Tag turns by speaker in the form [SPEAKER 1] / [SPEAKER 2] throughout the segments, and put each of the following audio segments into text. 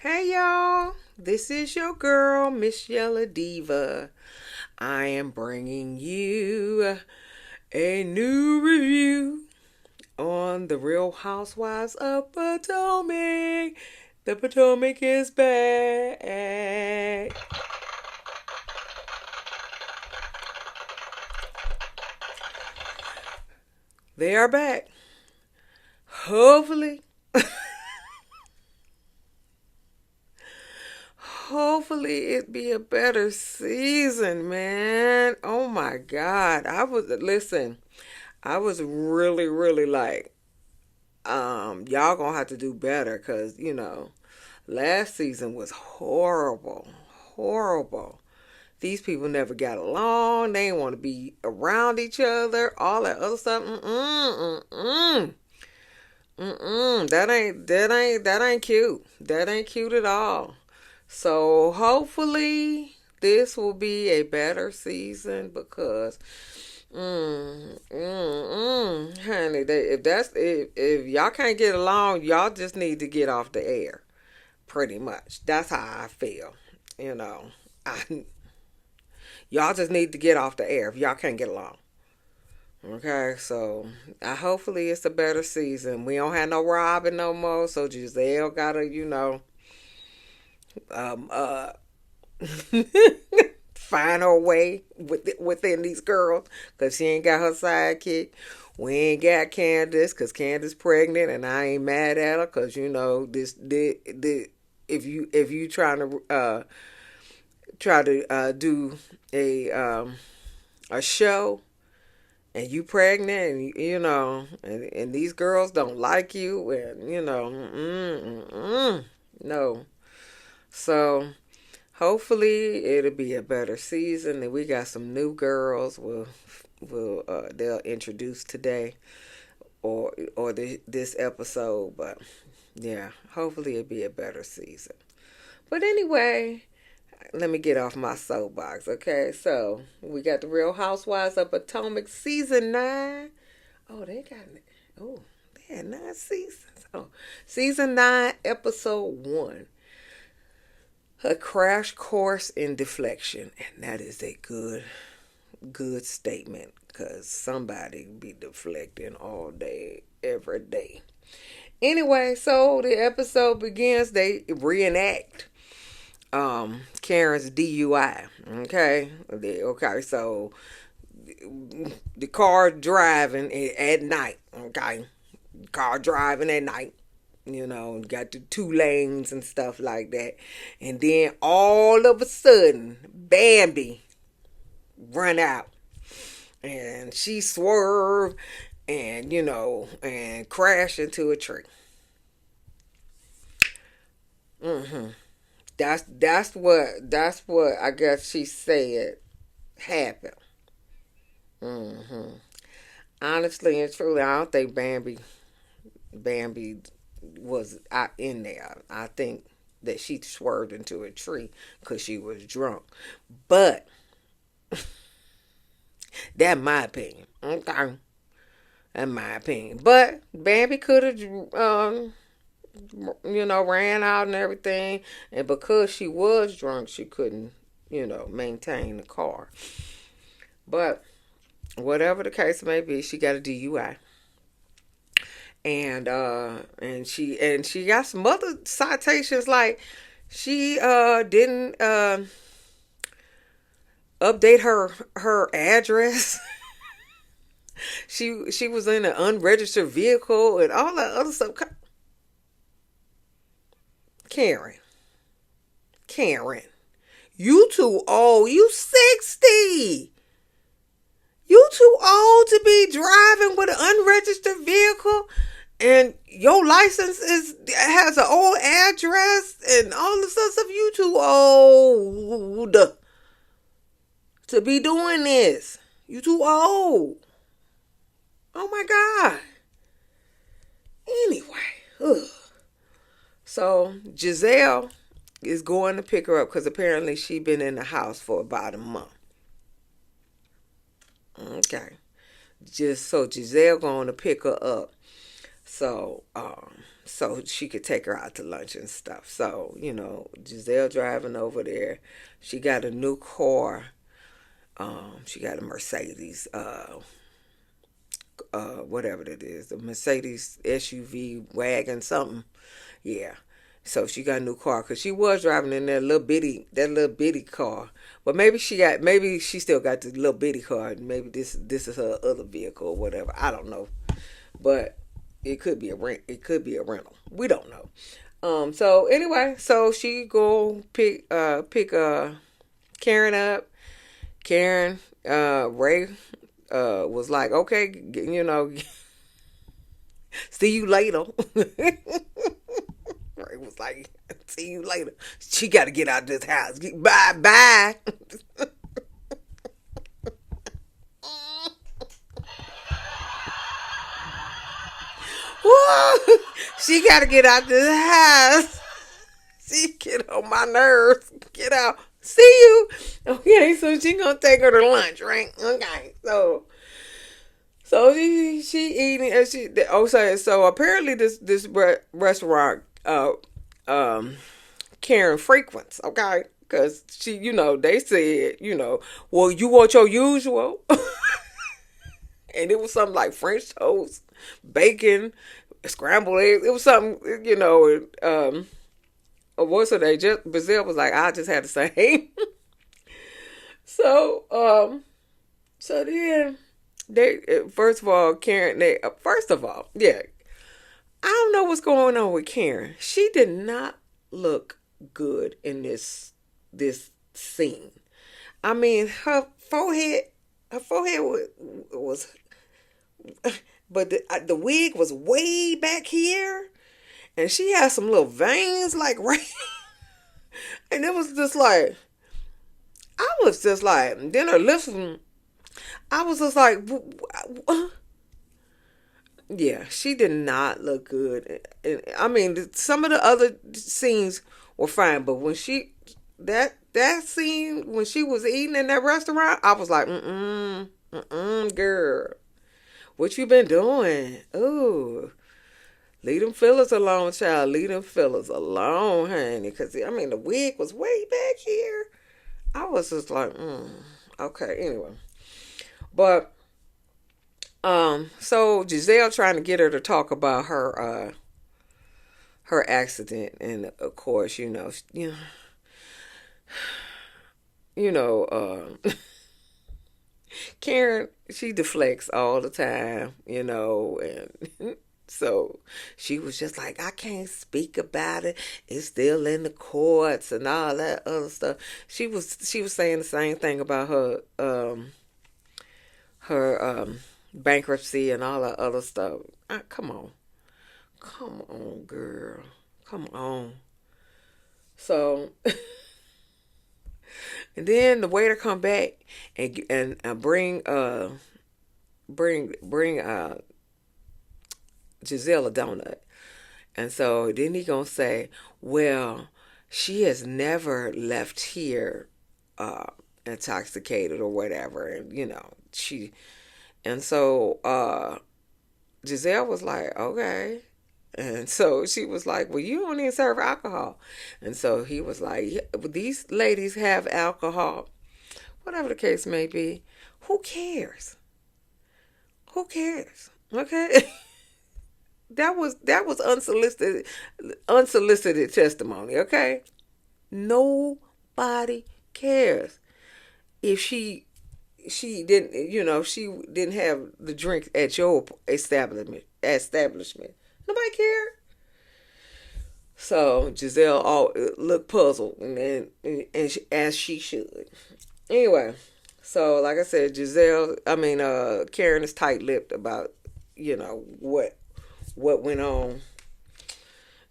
[SPEAKER 1] Hey y'all, this is your girl, msyelladiva. I am bringing you a new review on the Real Housewives of Potomac. The Potomac is back. They are back. Hopefully, hopefully it be a better season, man. Oh my God. I was really like, y'all gonna have to do better because, last season was horrible. Horrible. These people never got along. They didn't want to be around each other. All that other stuff. That ain't cute. That ain't cute at all. So hopefully this will be a better season because honey, if y'all can't get along, y'all just need to get off the air. Pretty much. That's how I feel. You know. I Y'all just need to get off the air if y'all can't get along. Okay, so hopefully it's a better season. We don't have no Robin no more, so Giselle gotta, um, uh, find her way within these girls, cause she ain't got her sidekick. We ain't got Candace, cause Candace pregnant, and I ain't mad at her, cause if you try to do a show and you pregnant and and these girls don't like you and no. So hopefully it'll be a better season and we got some new girls they'll introduce today or this episode, but yeah, hopefully it'll be a better season. But anyway, let me get off my soapbox, okay? So we got the Real Housewives of Potomac season 9. Oh, oh, they had 9 seasons. Oh, season 9, episode 1. A crash course in deflection, and that is a good statement because somebody be deflecting all day, every day. Anyway, so the episode begins. They reenact Karen's DUI. Okay, so the car driving at night. Okay, car driving at night. Got the 2 lanes and stuff like that, and then all of a sudden, Bambi run out, and she swerved, and crash into a tree. That's what I guess she said happened. Honestly and truly, I don't think Bambi was out in there. I think that she swerved into a tree because she was drunk. But that's my opinion. Okay, that's my opinion. But Bambi could have ran out and everything. And because she was drunk, she couldn't, maintain the car. But whatever the case may be, she got a DUI. And she got some other citations like she didn't update her address. She was in an unregistered vehicle and all that other stuff. Karen, Karen, you too old. You 60. You too old to be driving with an unregistered vehicle, and your license has an old address and all this other stuff. You too old to be doing this. You too old. Oh my God. Anyway, ugh. So Giselle is going to pick her up because apparently she been in the house for about a month. Okay. Just so Giselle going to pick her up. So so she could take her out to lunch and stuff. So, Giselle driving over there. She got a new car. She got a Mercedes, whatever it is, the Mercedes SUV wagon, something. Yeah. So she got a new car because she was driving in that little bitty car. But maybe she still got the little bitty car. Maybe this is her other vehicle or whatever. I don't know. But it could be a rent. It could be a rental. We don't know. So anyway, so she go pick Karen up. Karen, Ray, was like, okay, see you later. Ray was like, see you later. She got to get out of this house. Bye, bye. Woo! She got to get out of this house. She get on my nerves. Get out. See you. Okay, so she gonna take her to lunch, right? Okay, so she eating and so apparently this restaurant Karen frequents, okay, because they said well, you want your usual, and it was something like French toast, bacon, scrambled eggs. It was something what's her name? Just Brazil was like, I just had the same. So so then they first of all Karen they first of all yeah, I don't know what's going on with Karen. She did not look good in this scene. I mean, her forehead was but the wig was way back here, and she had some little veins like right, and it was just like I was just like. Then her lips, I was just like, yeah, she did not look good. And I mean, some of the other scenes were fine, but when that scene when she was eating in that restaurant, I was like, girl, what you been doing? Ooh. Leave them fillers alone, child. Leave them fillers alone, honey. Because, I mean, the wig was way back here. I was just like, okay, anyway. But, so Giselle trying to get her to talk about her accident. And, of course, you know, Karen, she deflects all the time, and so she was just like, I can't speak about it. It's still in the courts and all that other stuff. She was saying the same thing about her bankruptcy and all that other stuff. Come on. Come on, girl. Come on. So and then the waiter come back and bring Giselle a donut. And so then he gonna say, well, she has never left here uh, intoxicated or whatever, and she. And so Giselle was like, okay. And so she was like, well, you don't even serve alcohol. And so he was like, yeah, these ladies have alcohol. Whatever the case may be. Who cares? Who cares? Okay. That was unsolicited testimony, okay? Nobody cares if she didn't have the drink at your establishment. Nobody cared. So Giselle all looked puzzled, as she should. Anyway, so like I said, Karen is tight-lipped about what went on.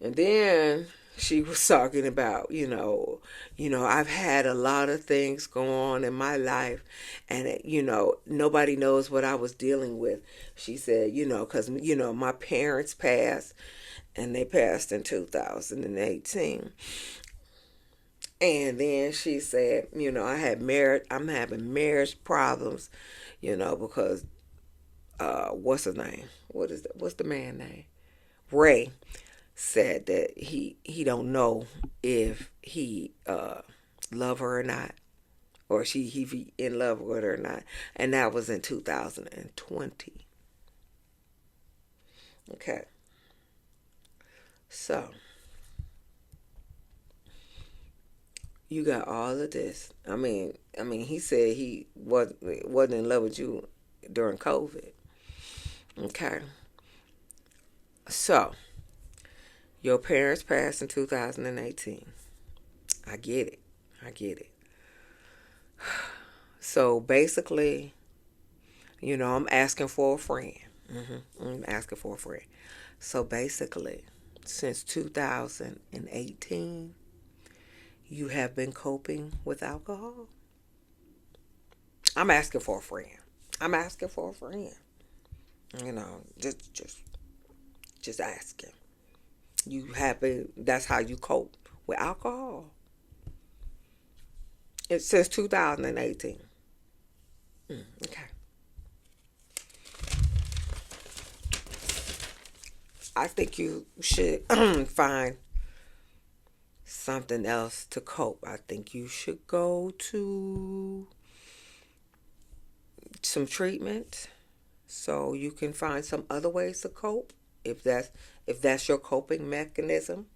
[SPEAKER 1] And then she was talking about, I've had a lot of things go on in my life, and nobody knows what I was dealing with. She said, because my parents passed, and they passed in 2018. And then she said, I'm having marriage problems, because what's his name? What's the man name? Ray. said that he don't know if he love her or not, or he be in love with her or not, and that was in 2020. Okay, so you got all of this. I mean, he said he wasn't in love with you during COVID. Okay, so your parents passed in 2018. I get it. I get it. So basically, I'm asking for a friend. I'm asking for a friend. So basically, since 2018, you have been coping with alcohol. I'm asking for a friend. I'm asking for a friend. Just asking. You happen? That's how you cope with alcohol. It's since 2018. Okay. I think you should find something else to cope. I think you should go to some treatment so you can find some other ways to cope if that's your coping mechanism.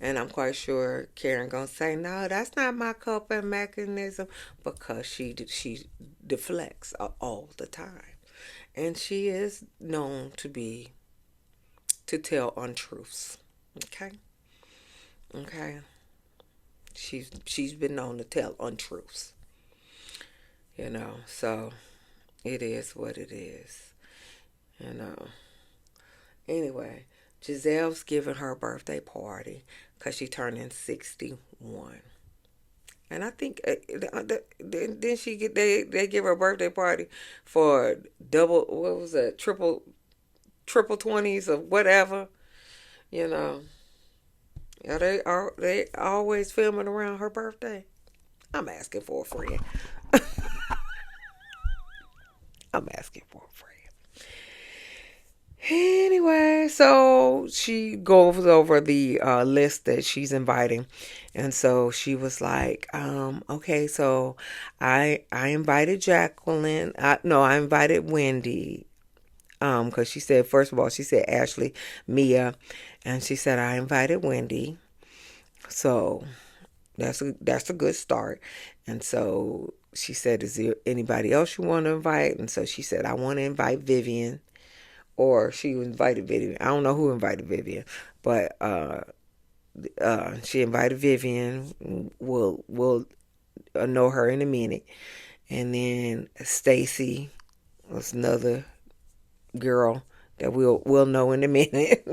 [SPEAKER 1] And I'm quite sure Karen gonna say, no, that's not my coping mechanism, because she deflects all the time, and she is known to tell untruths. Okay, okay. She's been known to tell untruths. So it is what it is. You know. Anyway, Giselle's giving her birthday party because she turned in 61. And I think then she get they give her a birthday party for double, what was it, triple 20s or whatever, you know. Yeah, they always filming around her birthday. I'm asking for a friend. I'm asking for a friend. Anyway, so she goes over the list that she's inviting, and so she was like, okay, so I invited Jacqueline. No, I invited Wendy. Because she said, first of all, she said Ashley, Mia, and she said I invited Wendy. So that's a good start. And so she said, is there anybody else you want to invite? And so she said, I want to invite Vivian. Or she invited Vivian. I don't know who invited Vivian, but she invited Vivian. We'll know her in a minute. And then Stacy was another girl that we'll know in a minute.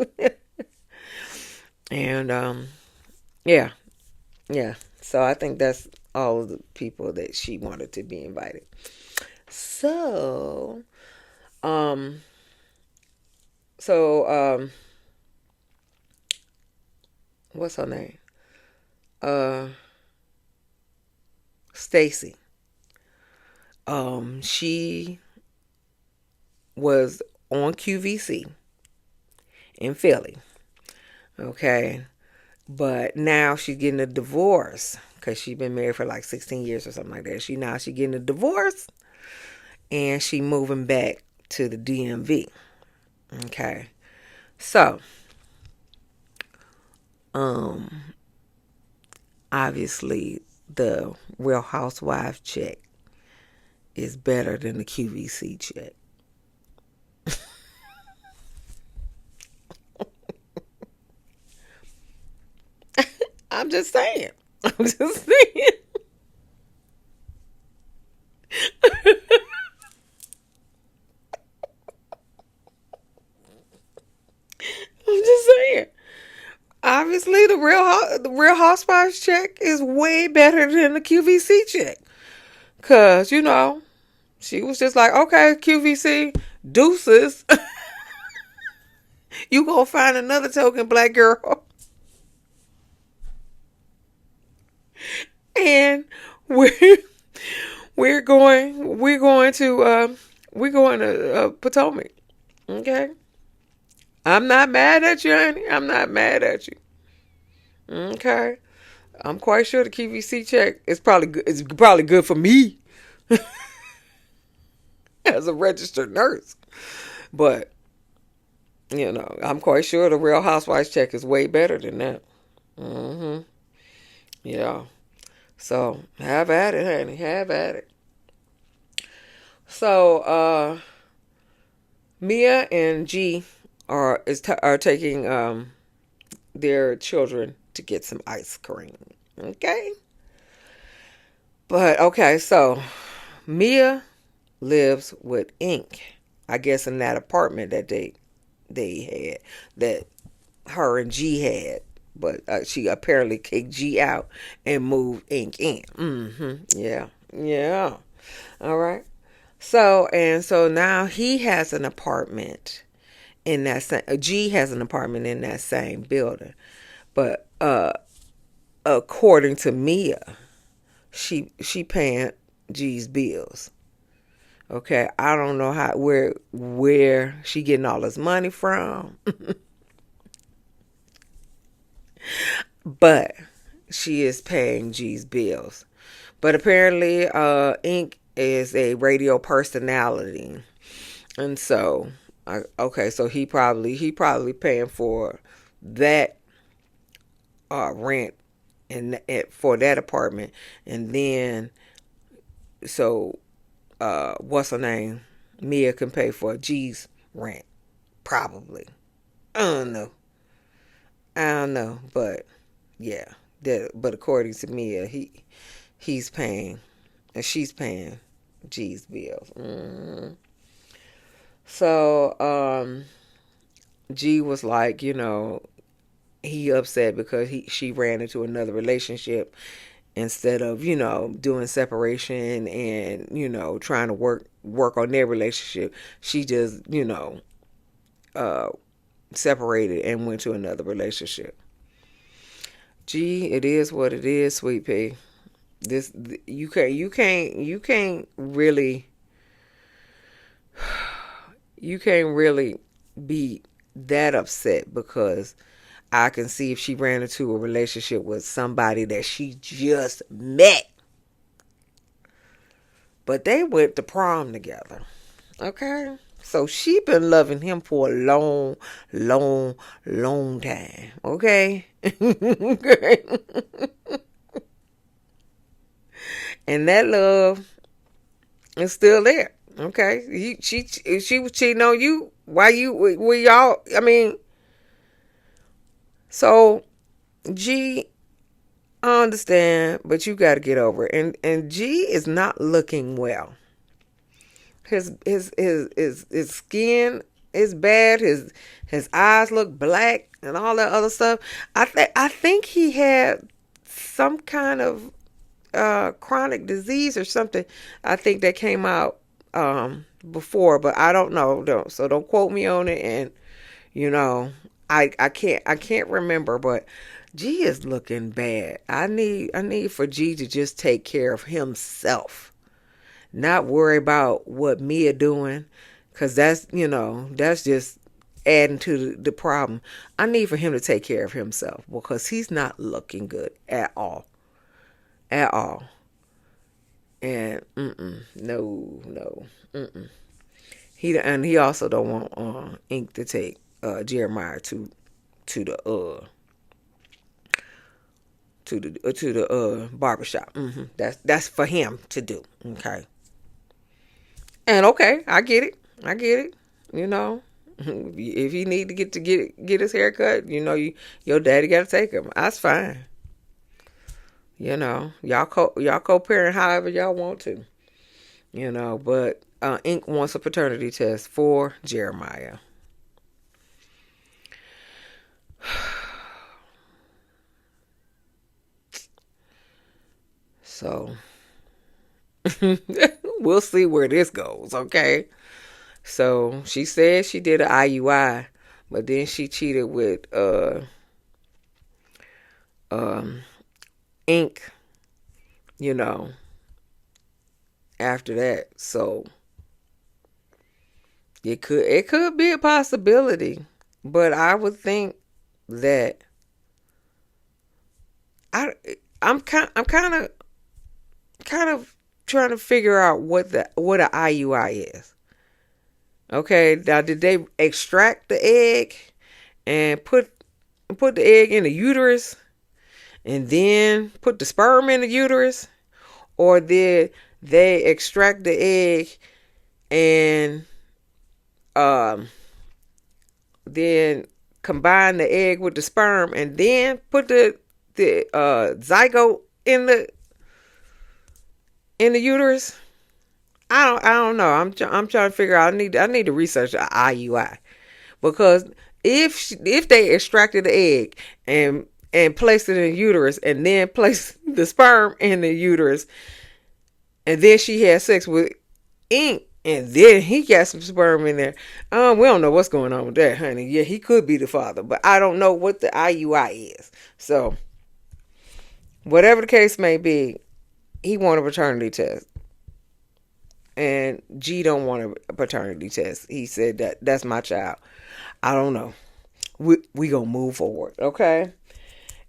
[SPEAKER 1] And yeah. So I think that's all of the people that she wanted to be invited. So So, what's her name? Stacy. She was on QVC in Philly. Okay. But now she's getting a divorce because she's been married for like 16 years or something like that. She getting a divorce, and she moving back to the DMV. Okay. So, obviously the Real Housewives check is better than the QVC check. I'm just saying. I'm just saying. I'm just saying. Obviously, the Real Housewives check is way better than the QVC check. Cause she was just like, okay, QVC, deuces. You gonna find another token black girl, and we're we're going to Potomac. Okay, I'm not mad at you, honey. I'm not mad at you. Okay. I'm quite sure the QVC check is probably good. It's probably good for me as a registered nurse. But I'm quite sure the Real Housewives check is way better than that. Hmm. Yeah. So have at it, honey. Have at it. So Mia and G are taking their children to get some ice cream. Okay. But okay, so Mia lives with Ink, I guess, in that apartment that they had, that her and G had. But she apparently kicked G out and moved Ink in. Yeah. Yeah. All right. So now he has an apartment in that same. G has an apartment in that same building, but according to Mia, she paying G's bills. Okay, I don't know where she getting all this money from, but she is paying G's bills. But apparently, Ink is a radio personality, and so okay, so he probably paying for that rent and for that apartment, and then so what's her name? Mia can pay for G's rent, probably. I don't know. I don't know, but yeah, but according to Mia, he's paying and she's paying G's bills. So G was like, he upset because she ran into another relationship instead of doing separation and trying to work on their relationship. She just uh separated and went to another relationship. Gee, it is what it is, sweet pea. This you can't really be that upset, because I can see if she ran into a relationship with somebody that she just met, but they went to prom together. Okay? So she been loving him for a long, long, long time. Okay? Okay. And that love is still there. Okay? She was cheating on you. Why we y'all, I mean, so G, I understand, but you got to get over it. And G is not looking well. His skin is bad. His eyes look black and all that other stuff. I think he had some kind of chronic disease or something. I think that came out before, but I don't know. Don't quote me on it. And you know, I can't remember, but G is looking bad. I need for G to just take care of himself, not worry about what Mia doing, because that's just adding to the problem. I need for him to take care of himself, because he's not looking good at all, at all. And no. He also don't want Ink to take Jeremiah to the barbershop. That's for him to do. Okay. And okay, I get it. I get it. You know, if he need to get his hair cut, your daddy got to take him. That's fine. Y'all co-parent however y'all want to. But Ink wants a paternity test for Jeremiah. So we'll see where this goes. Okay. So she said she did an IUI, but then she cheated with Ink, after that. So it could be a possibility But I would think that I I'm kind of trying to figure out what a IUI is. Okay, now did they extract the egg and put the egg in the uterus and then put the sperm in the uterus, or did they extract the egg and um then combine the egg with the sperm and then put the zygote in the uterus? I don't know. I'm trying to figure out. I need to research the IUI, because if they extracted the egg and placed it in the uterus and then placed the sperm in the uterus and then she had sex with ink and then he got some sperm in there, we don't know what's going on with that, honey. Yeah, he could be the father, but I don't know what the IUI is. So whatever the case may be, he want a paternity test. And G don't want a paternity test. He said that's my child. I don't know. We gonna move forward, okay?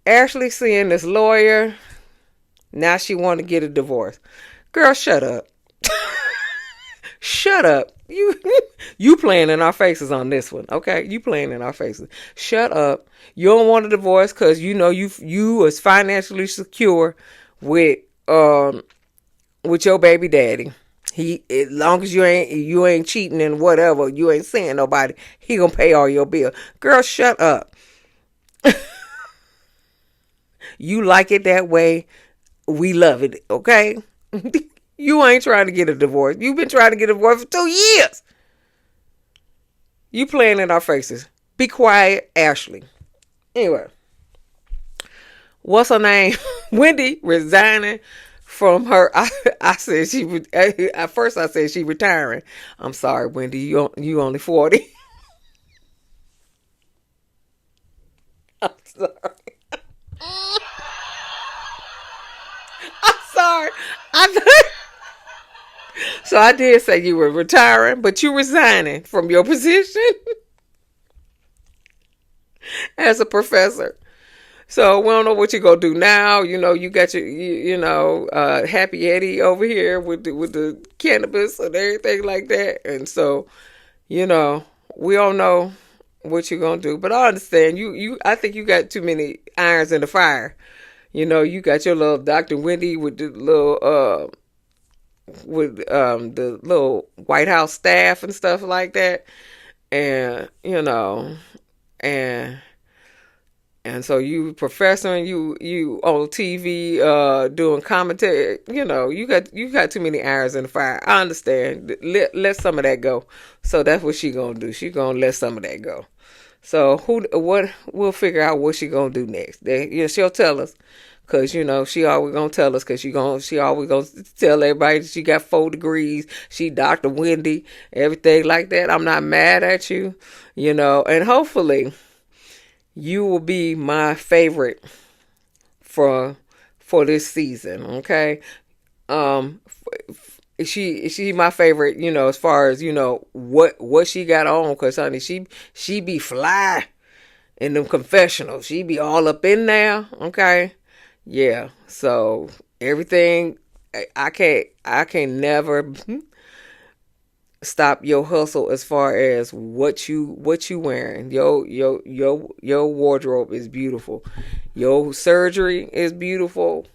[SPEAKER 1] Ashley seeing this lawyer. Now she want to get a divorce. Girl, shut up. Shut up. You playing in our faces on this one, okay? You playing in our faces. Shut up. You don't want a divorce because you know you was financially secure with your baby daddy. He, as long as you ain't cheating and whatever, you ain't saying nobody, he gonna pay all your bill. Girl, shut up. You like it that way. We love it, okay? You ain't trying to get a divorce. You've been trying to get a divorce for 2 years. You playing in our faces. Be quiet, Ashley. Anyway, what's her name? Wendy resigning from her. I said she would. At first, I said she retiring. I'm sorry, Wendy. You only 40. I'm sorry. I'm sorry. So I did say you were retiring, but you resigning from your position as a professor. So we don't know what you're gonna do now. You know, you got your Happy Eddie over here with the cannabis and everything like that. And so, we don't know what you're gonna do. But I understand I think you got too many irons in the fire. You got your little Dr. Wendy with the little the little White House staff and stuff like that. And and so you professor and you on TV doing commentary. You got too many irons in the fire. I understand. Let some of that go. So that's what she gonna do. She gonna let some of that go. So we'll figure out what she gonna do next. She'll tell us. Cause she always gonna tell us. Cause she always gonna tell everybody that she got 4 degrees. She Dr. Wendy, everything like that. I'm not mad at you, and hopefully you will be my favorite for this season. Okay, she my favorite. As far as what she got on. Cause honey, she be fly in them confessionals. She be all up in there. Okay. Yeah, so everything I can't never stop your hustle as far as what you wearing. Your wardrobe is beautiful. Your surgery is beautiful.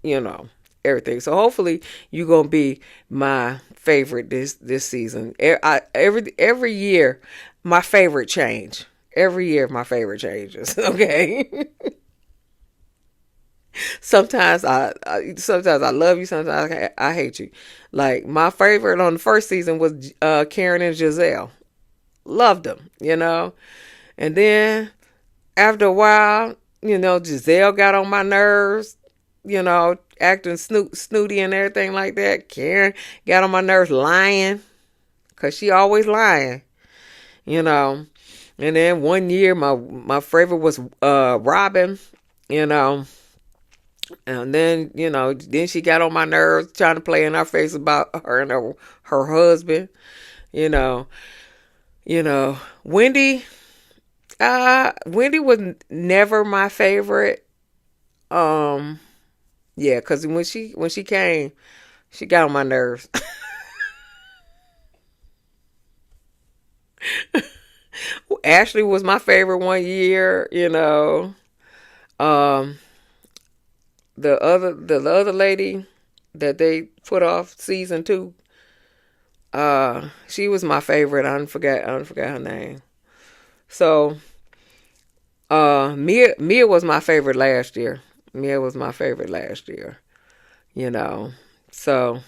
[SPEAKER 1] Everything. So hopefully you gonna be my favorite this season. Every year my favorite change. Every year my favorite changes. Okay. Sometimes I love you. Sometimes I hate you. Like my favorite on the first season was Karen and Giselle. Loved them, And then after a while, Giselle got on my nerves. Acting snooty and everything like that. Karen got on my nerves lying, cause she always lying. And then one year my favorite was Robin. And then, then she got on my nerves trying to play in our face about her and her husband. Wendy, Wendy was never my favorite. Um, yeah, because when she came, she got on my nerves. Ashley was my favorite one year. Um, the other lady that they put off season two, she was my favorite. I don't forget her name. So, Mia was my favorite last year. Mia was my favorite last year. You know, so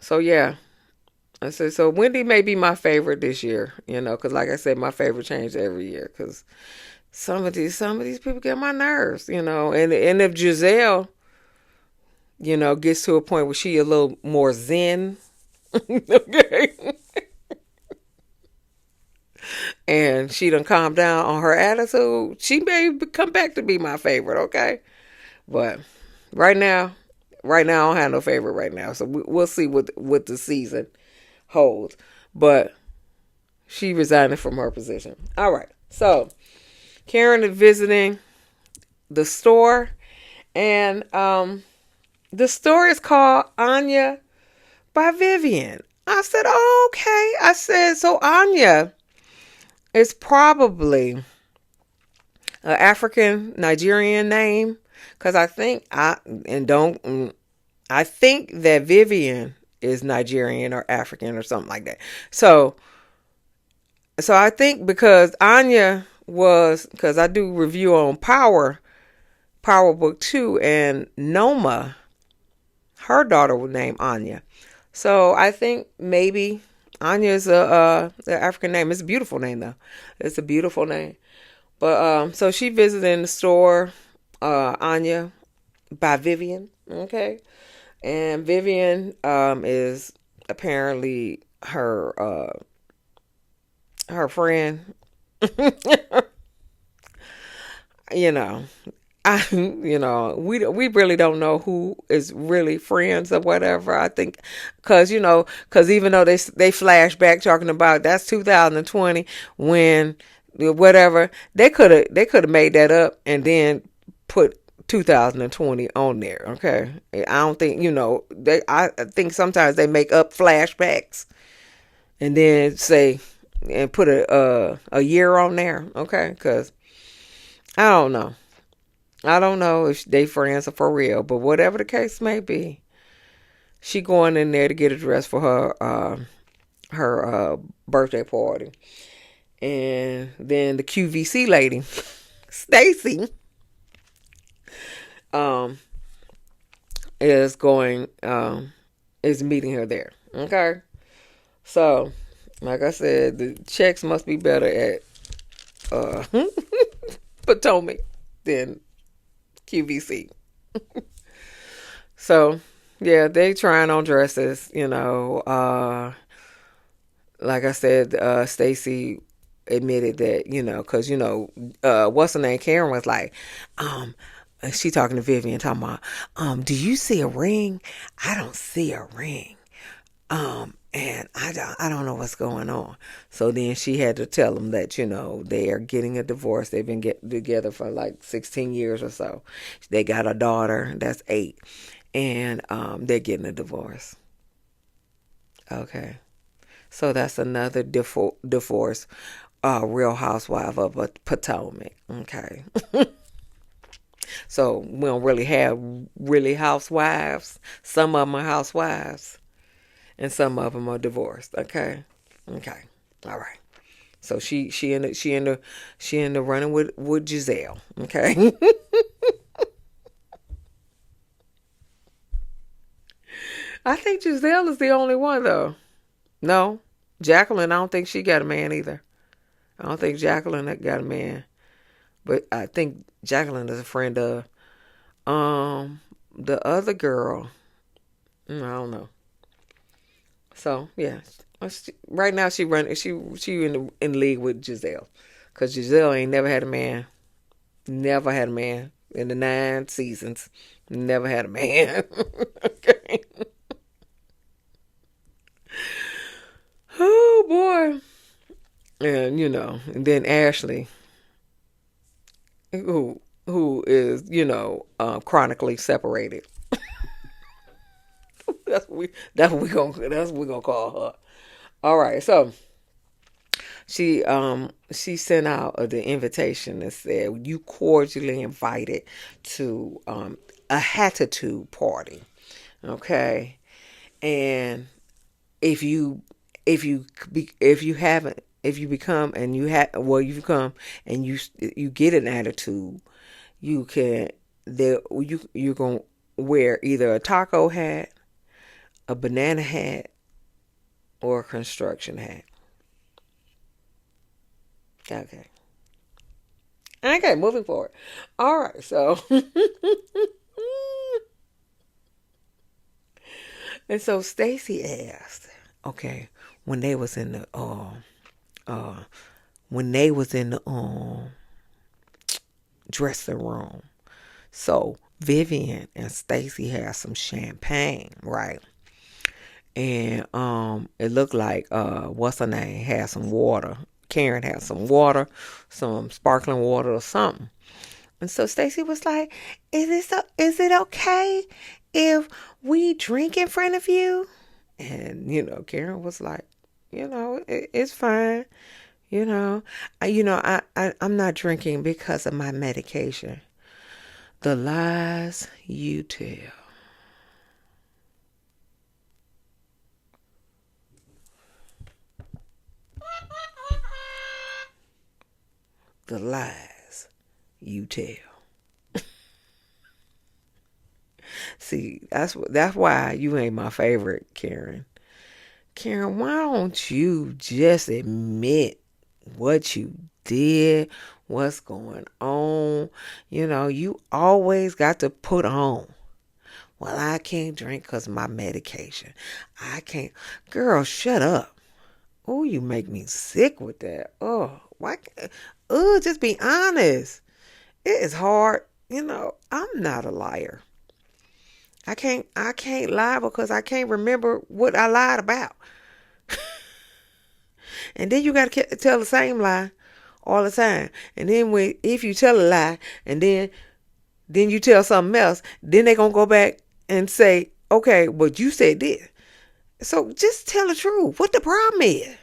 [SPEAKER 1] yeah. I said so. Wendy may be my favorite this year. Because like I said, my favorite changed every year. Because some of these people get my nerves. And if Giselle, gets to a point where she a little more zen, okay, and she done calm down on her attitude, she may come back to be my favorite. Okay, but right now, I don't have no favorite right now. So we'll see what the season holds. But she resigned from her position. All right. So Karen is visiting the store, and the store is called Anya by Vivian. I said, oh, okay. I said, so Anya is probably an African Nigerian name, because I think that Vivian is Nigerian or African or something like that. So I think because Anya was, because I do review on Power Book 2, and Noma, her daughter was named Anya. So I think maybe Anya is a African name. It's a beautiful name though. It's a beautiful name. But so she visited in the store, Anya by Vivian. Okay. And Vivian is apparently her friend. you know, we really don't know who is really friends or whatever. I think because even though they flash back talking about that's 2020 when whatever, they could have made that up and then put 2020 on there. Okay, I don't think I think sometimes they make up flashbacks and then say and put a year on there. Okay, because I don't know. I don't know if they friends are for real, but whatever the case may be, she going in there to get a dress for her birthday party, and then the QVC lady, Stacy, um, is going is meeting her there. Okay, so like I said, the checks must be better at Potomac than QVC. So yeah, they trying on dresses. Like I said, Stacy admitted that because what's her name? Karen was like, she talking to Vivian, talking about, do you see a ring? I don't see a ring. And I don't know what's going on. So then she had to tell them that they are getting a divorce. They've been together for like 16 years or so. They got a daughter that's 8, and they're getting a divorce. Okay, so that's another divorce. Real Housewife of Potomac. Okay, so we don't really have really housewives. Some of them are housewives, and some of them are divorced. Okay, okay, all right. So she ended running with Giselle. Okay. I think Giselle is the only one though. No, Jacqueline. I don't think she got a man either. I don't think Jacqueline got a man, but I think Jacqueline is a friend of the other girl. I don't know. So yeah, right now she in league with Giselle, cause Giselle ain't never had a man, never had a man in the 9 seasons, never had a man. Okay. Oh boy. And and then Ashley, who is chronically separated. That's what we gonna call her. All right, so she sent out the invitation that said you cordially invited to a hattitude party. Okay, and if you if you haven't if you become and you have well you come and you get an attitude, you can there you're gonna wear either a taco hat, a banana hat, or a construction hat. Okay. Okay, moving forward. All right, so and so Stacy asked, okay, when they was in the uh when they was in the dressing room. So Vivian and Stacy had some champagne, right? And it looked like what's her name had some water. Karen had some water, some sparkling water or something. And so Stacy was like, is it okay if we drink in front of you?" And Karen was like, it's fine. I'm not drinking because of my medication. The lies you tell. The lies you tell. See, that's why you ain't my favorite, Karen. Karen, why don't you just admit what you did, what's going on? You always got to put on. Well, I can't drink because of my medication. I can't. Girl, shut up. Oh, you make me sick with that. Oh, why? Oh, just be honest. It is hard. I'm not a liar. I can't lie because I can't remember what I lied about. And then you got to tell the same lie all the time. And then if you tell a lie and then you tell something else, then they're going to go back and say, okay, but you said this. So just tell the truth. What the problem is?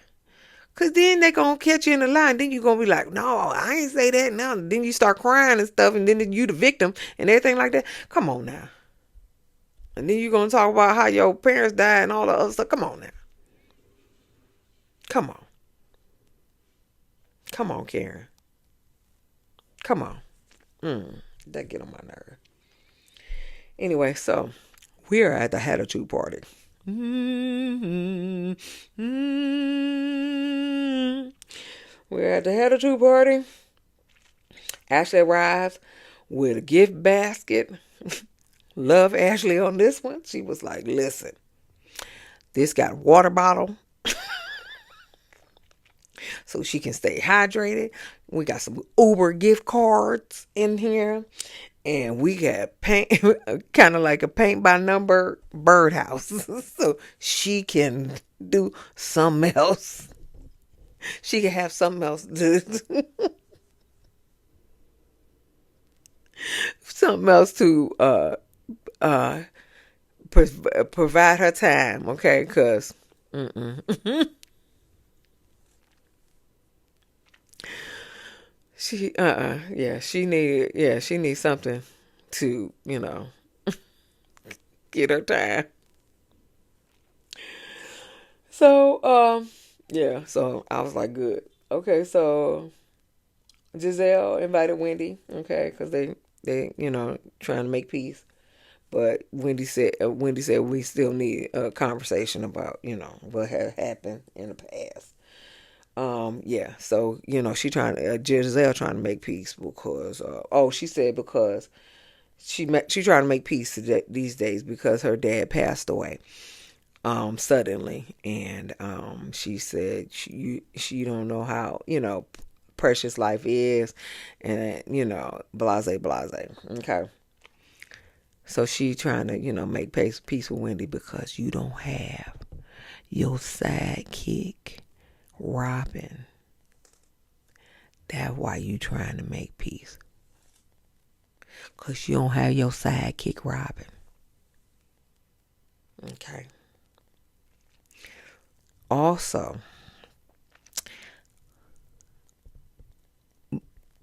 [SPEAKER 1] Because then they're going to catch you in the lie. And then you're going to be like, no, I ain't say that. Now, then you start crying and stuff. And then you the victim and everything like that. Come on now. And then you're going to talk about how your parents died and all the other stuff. Come on now. Come on. Come on, Karen. Come on. That get on my nerve. Anyway, so we're at the Hattitude party. We're at the Hattitude party. Ashley arrives with a gift basket. Love Ashley on this one. She was like, listen, this got a water bottle so she can stay hydrated. We got some Uber gift cards in here. And we got paint, kind of like a paint by number birdhouse. So she can do something else. She can have something else to provide her time, okay? Because she needs something to get her time. So so I was like, good. Okay, so Giselle invited Wendy, okay, because they trying to make peace. But Wendy said we still need a conversation about what had happened in the past. So Giselle trying to make peace because she said because she trying to make peace these days because her dad passed away suddenly, and she said she don't know how precious life is, and blase blase. Okay. So she trying to, make peace with Wendy because you don't have your sidekick, Robin, That's why you trying to make peace. Because you don't have your sidekick Robin. Okay. Also,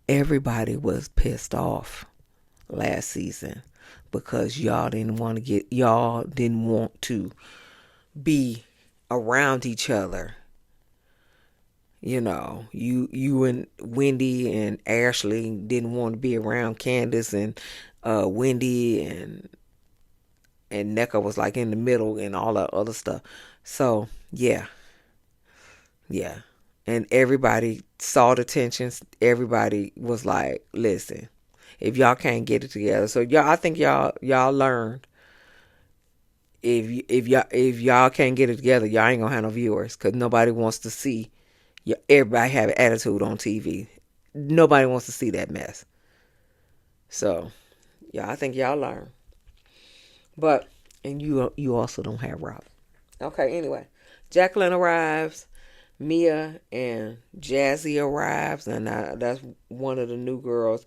[SPEAKER 1] everybody was pissed off last season because y'all didn't want to be around each other. You know, you and Wendy and Ashley didn't want to be around Candace and Wendy, and NECA was like in the middle and all that other stuff. So yeah. And everybody saw the tensions. Everybody was like, listen, if y'all can't get it together. So I think y'all learned, if y'all can't get it together, y'all ain't gonna have no viewers, because nobody wants to see everybody have an attitude on TV. Nobody wants to see that mess. So yeah, I think y'all learned. But and you also don't have Robin. Okay, anyway, Jacqueline arrives. Mia and Jazzy arrives, and that's one of the new girls.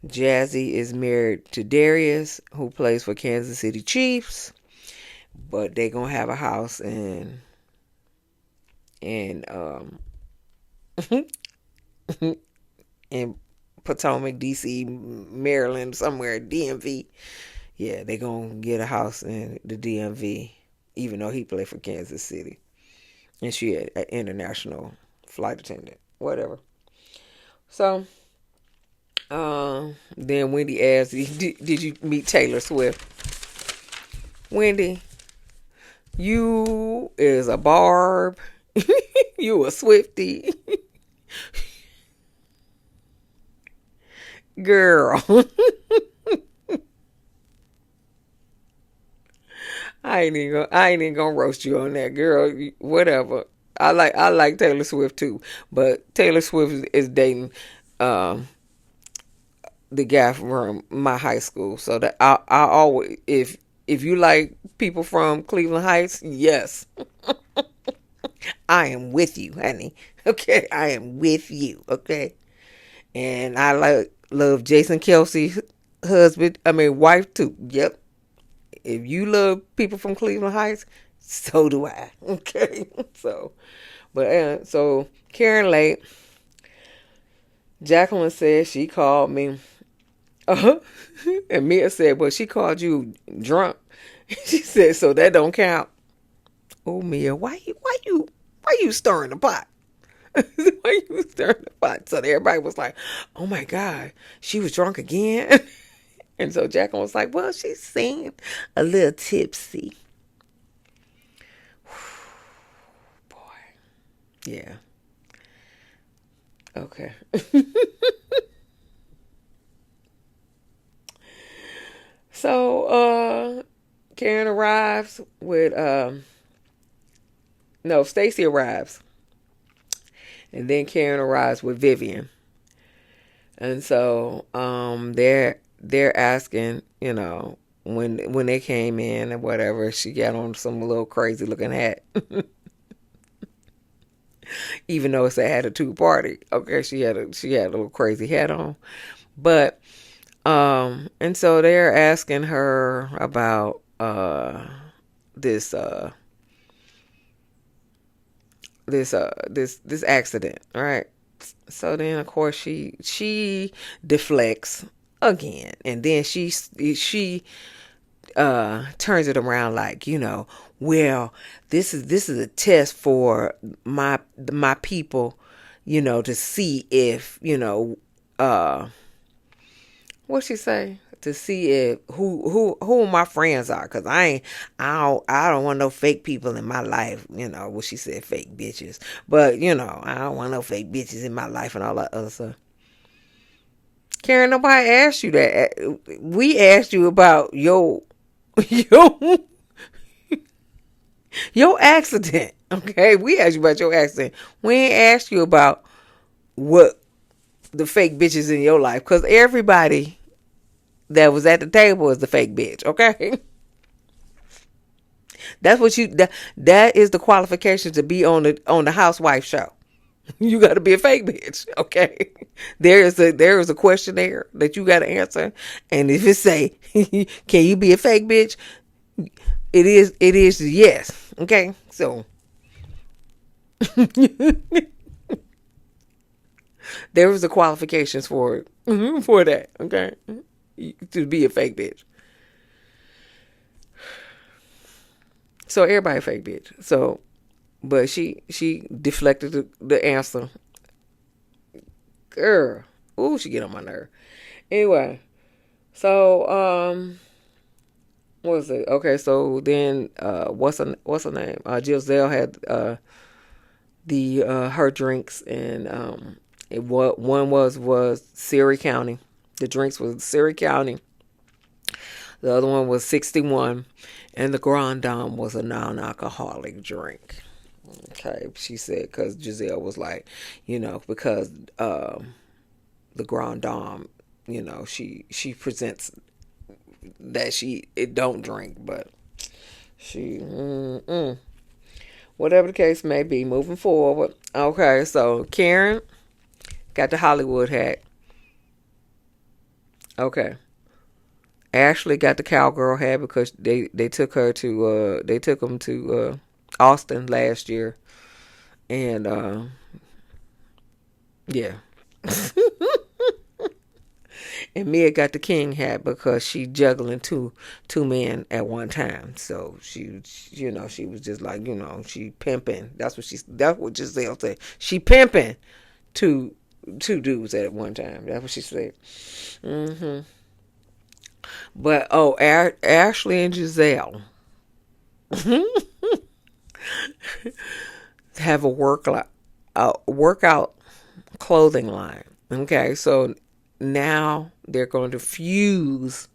[SPEAKER 1] Jazzy is married to Darius, who plays for Kansas City Chiefs, but they gonna have a house in in Potomac, DC, Maryland, somewhere, DMV. Yeah, they gonna get a house in the DMV, even though he played for Kansas City. And she an international flight attendant, whatever. So, then Wendy asked, did you meet Taylor Swift? Wendy, you is a Barb. You a Swiftie. Girl. I ain't even gonna roast you on that, girl. Whatever. I like Taylor Swift too, but Taylor Swift is dating the guy from my high school. So that I always, if you like people from Cleveland Heights, yes, I am with you, honey. Okay, I am with you. Okay, and I love Jason Kelsey's wife too. Yep. If you love people from Cleveland Heights, so do I. Okay. So Karen late. Jacqueline said she called me. And Mia said, well, she called you drunk. She said, so that don't count. Oh, Mia, why you stirring the pot? Why you stirring the pot? So everybody was like, oh my God, she was drunk again. And so Jacqueline was like, well, she seemed a little tipsy. Boy. Yeah. Okay. So, Karen arrives with, Stacy arrives. And then Karen arrives with Vivian. And so, they're asking, when they came in and whatever, she got on some little crazy looking hat. Even though it's a hattitude party. Okay, she had a little crazy hat on. But and so they're asking her about this accident, right? So then, of course, she deflects again, and then she turns it around like, well, this is a test for my people, to see if, what she say? To see if who my friends are, cause I don't want no fake people in my life. Well, she said fake bitches, but I don't want no fake bitches in my life and all that other stuff. Karen, nobody asked you that. We asked you about your accident. Okay, we asked you about your accident. We ain't asked you about what the fake bitches in your life, because everybody that was at the table is the fake bitch. Okay, that's what that is the qualification to be on the housewife show. You got to be a fake bitch, okay? There is a questionnaire that you got to answer, and if it say, "Can you be a fake bitch?" It is yes, okay. So there was the qualifications for it, for that, okay, to be a fake bitch. So everybody a fake bitch. So, but she deflected the answer, girl. Ooh, she get on my nerve. Anyway, so what was it? Okay, so then what's her name? Giselle had the her drinks, and one was Surrey County. The drinks was Surrey County. The other one was 61, and the Grand Dame was a non-alcoholic drink. Okay, she said, because Giselle was like, because the Grand Dame, she presents that she it don't drink, but she whatever the case may be, moving forward. Okay, so Karen got the Hollywood hat. Okay, Ashley got the cowgirl hat because they took her to they took them to Austin last year, and yeah. And Mia got the king hat because she juggling two men at one time. So she was just like, she pimping. That's what Giselle said. She pimping two dudes at one time. That's what she said. hmm But Ashley and Giselle have a workout clothing line. Okay, so now they're going to fuse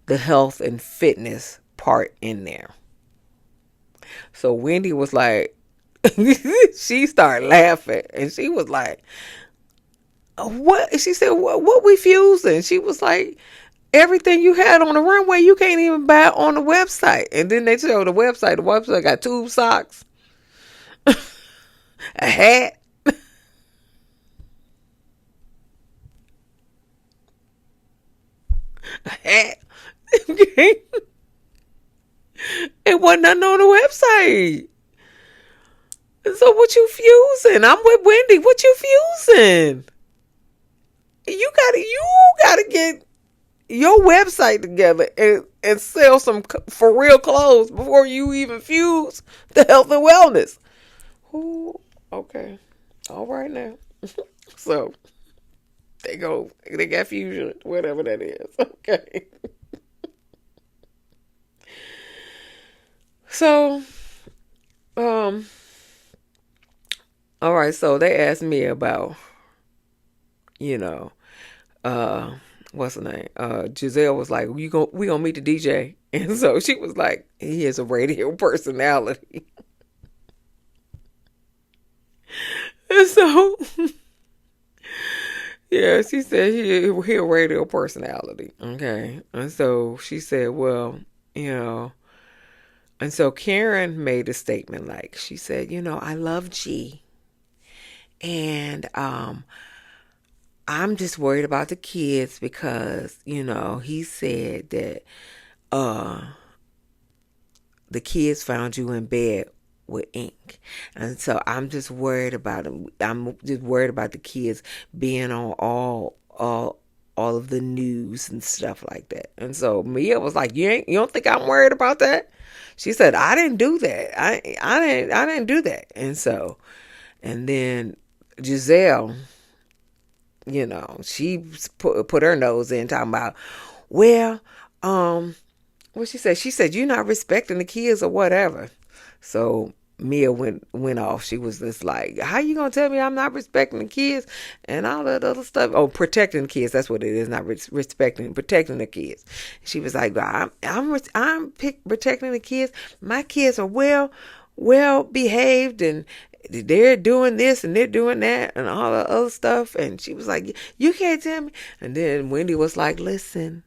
[SPEAKER 1] the health and fitness part in there. So Wendy was like, she started laughing, and she was like, "What?" She said, "What we fusing?" She was like, "Everything you had on the runway, you can't even buy on the website." And then they show the website. The website got tube socks, a hat. A hat. Okay. It wasn't nothing on the website. So what you fusing? I'm with Wendy. What you fusing? You gotta get your website together and sell some for real clothes before you even fuse the health and wellness. Ooh, okay. All right now. So they got fusion, whatever that is. Okay. So, um, all right, so they asked me about, you know, uh what's her name? Giselle was like, we gonna meet the DJ. And so she was like, he is a radio personality. And so yeah, she said he a radio personality. Okay. And so she said, well, you know, and so Karen made a statement like, she said, I love G, and I'm just worried about the kids because, he said that uh the kids found you in bed with ink. And so I'm just worried about them. I'm just worried about the kids being on all of the news and stuff like that. And so Mia was like, you don't think I'm worried about that? She said, I didn't do that. I didn't do that. And then Giselle, she put her nose in talking about, well, what she said? She said, you're not respecting the kids or whatever. So Mia went off. She was just like, how you gonna tell me I'm not respecting the kids and all that other stuff? Oh, protecting the kids. That's what it is. Not respecting, protecting the kids. She was like, I'm protecting the kids. My kids are well behaved, and they're doing this and they're doing that and all the other stuff. And she was like, you can't tell me. And then Wendy was like, listen,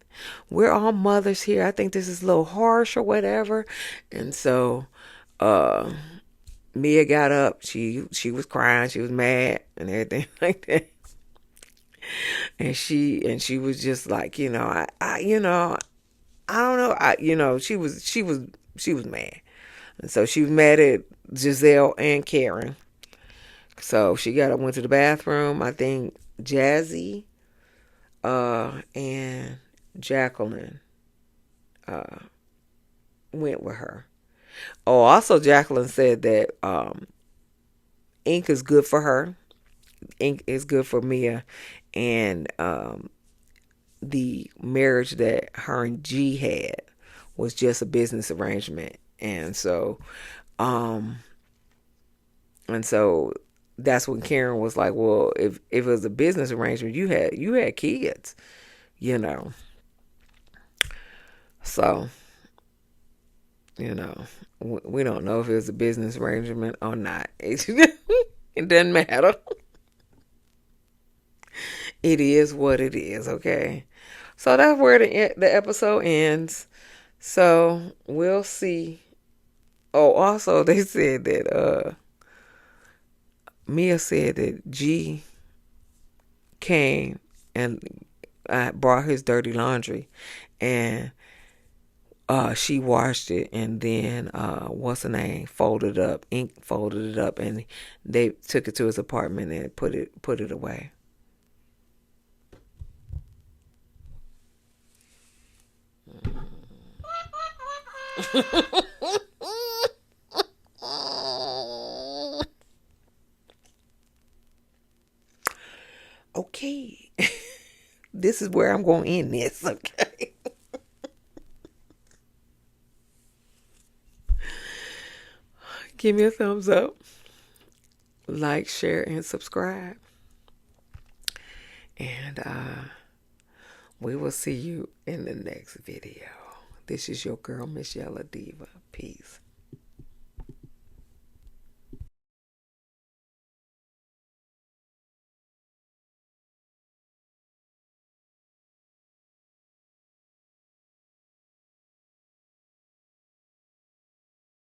[SPEAKER 1] we're all mothers here. I think this is a little harsh or whatever. And so Mia got up. She was crying. She was mad and everything like that. And she was just like, I don't know. She was mad. And so she was mad at Giselle and Karen. So she got up, went to the bathroom. I think Jazzy and Jacqueline went with her. Oh, also Jacqueline said that ink is good for her. Ink is good for Mia, and the marriage that her and G had was just a business arrangement, um, and so that's when Karen was like, "Well, if it was a business arrangement, you had kids, you know." So, you know, we don't know if it was a business arrangement or not. It doesn't matter. It is what it is, okay? So that's where the episode ends. So we'll see. Oh, also they said that Mia said that G came and brought his dirty laundry, and she washed it, and then what's her name folded up, ink folded it up, and they took it to his apartment and put it away. Okay. This is where I'm going to end this, okay? Give me a thumbs up. Like, share, and subscribe. And we will see you in the next video. This is your girl, msyelladiva. Peace.